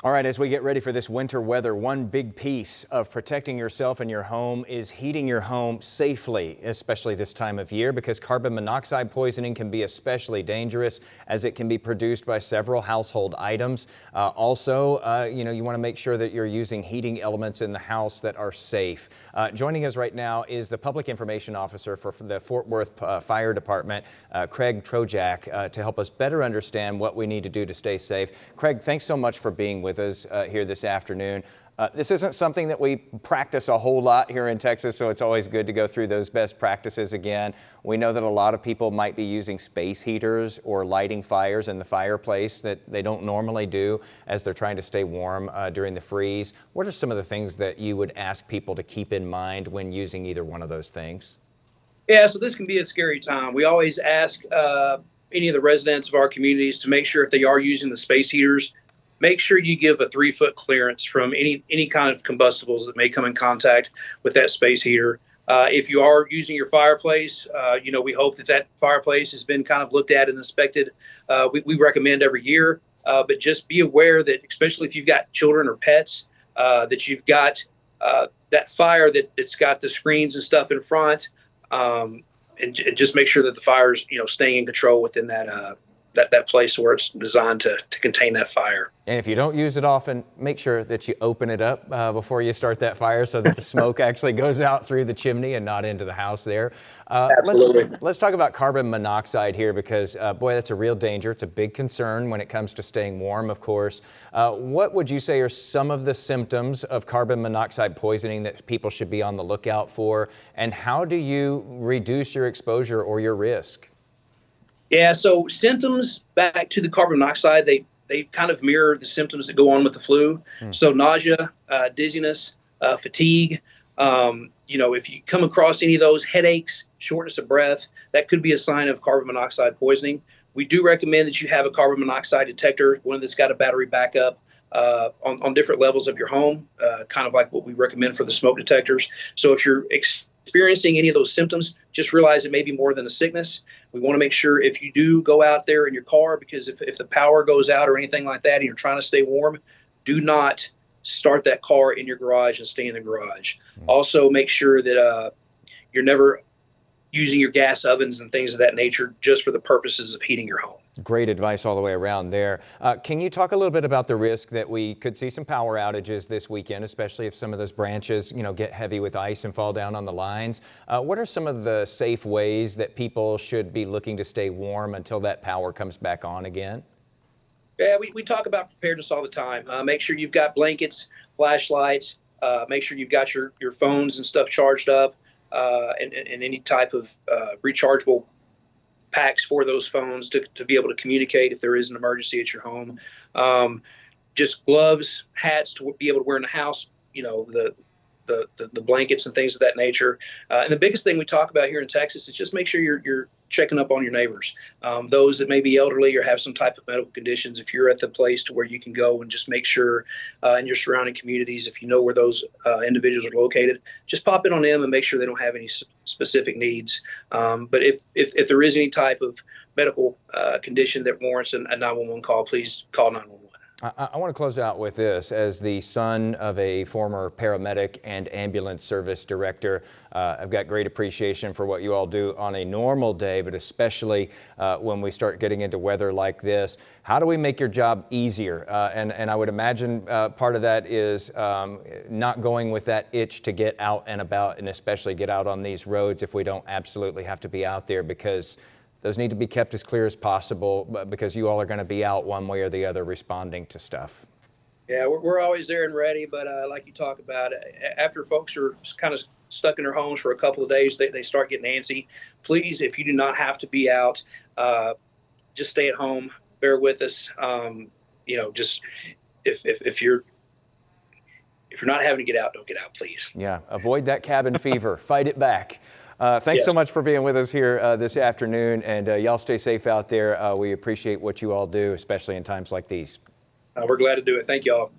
All right, as we get ready for this winter weather, one big piece of protecting yourself and your home is heating your home safely, especially this time of year, because carbon monoxide poisoning can be especially dangerous as it can be produced by several household items. You want to make sure that you're using heating elements in the house that are safe. Joining us right now is the Public Information Officer for the Fort Worth Fire Department, Craig Trojak, to help us better understand what we need to do to stay safe. Craig, thanks so much for being with us here this afternoon. This isn't something that we practice a whole lot here in Texas, so it's always good to go through those best practices again. We know that a lot of people might be using space heaters or lighting fires in the fireplace that they don't normally do as they're trying to stay warm during the freeze. What are some of the things that you would ask people to keep in mind when using either one of those things? Yeah, so this can be a scary time. We always ask any of the residents of our communities to make sure if they are using the space heaters, make sure you give a 3-foot clearance from any kind of combustibles that may come in contact with that space heater. If you are using your fireplace, we hope that fireplace has been kind of looked at and inspected. We recommend every year, but just be aware that, especially if you've got children or pets, that you've got that fire that's got the screens and stuff in front, and just make sure that the fire's staying in control within that place where it's designed to contain that fire. And if you don't use it often, make sure that you open it up before you start that fire so that the smoke actually goes out through the chimney and not into the house there. Absolutely. Let's talk about carbon monoxide here because, boy, that's a real danger. It's a big concern when it comes to staying warm, of course. What would you say are some of the symptoms of carbon monoxide poisoning that people should be on the lookout for? And how do you reduce your exposure or your risk? Yeah, so symptoms back to the carbon monoxide, they kind of mirror the symptoms that go on with the flu. So nausea, dizziness, fatigue. If you come across any of those, headaches, shortness of breath, that could be a sign of carbon monoxide poisoning. We do recommend that you have a carbon monoxide detector, one that's got a battery backup on different levels of your home, kind of like what we recommend for the smoke detectors. So if you're experiencing any of those symptoms, just realize it may be more than a sickness. We want to make sure if you do go out there in your car, because if the power goes out or anything like that and you're trying to stay warm, do not start that car in your garage and stay in the garage. Also, make sure that you're never using your gas ovens and things of that nature just for the purposes of heating your home. Great advice all the way around there. Can you talk a little bit about the risk that we could see some power outages this weekend, especially if some of those branches, get heavy with ice and fall down on the lines? What are some of the safe ways that people should be looking to stay warm until that power comes back on again? Yeah, we talk about preparedness all the time. Make sure you've got blankets, flashlights, make sure you've got your phones and stuff charged up, and any type of rechargeable packs for those phones to be able to communicate if there is an emergency at your home. Just gloves, hats to be able to wear in the house, the blankets and things of that nature. And the biggest thing we talk about here in Texas is just make sure you're checking up on your neighbors, those that may be elderly or have some type of medical conditions. If you're at the place to where you can go and just make sure in your surrounding communities, if you know where those individuals are located, just pop in on them and make sure they don't have any specific needs. But if there is any type of medical condition that warrants a 911 call, please call 911. I want to close out with this. As the son of a former paramedic and ambulance service director, I've got great appreciation for what you all do on a normal day, but especially when we start getting into weather like this. How do we make your job easier? And I would imagine part of that is not going with that itch to get out and about, and especially get out on these roads if we don't absolutely have to be out there, because those need to be kept as clear as possible, because you all are going to be out one way or the other responding to stuff. Yeah, we're always there and ready, but like you talk about, after folks are kind of stuck in their homes for a couple of days, they start getting antsy. Please, if you do not have to be out, just stay at home. Bear with us. Just if you're not having to get out, don't get out, please. Yeah, avoid that cabin fever. Fight it back. Thanks so much for being with us here this afternoon, and y'all stay safe out there. We appreciate what you all do, especially in times like these. We're glad to do it. Thank you all.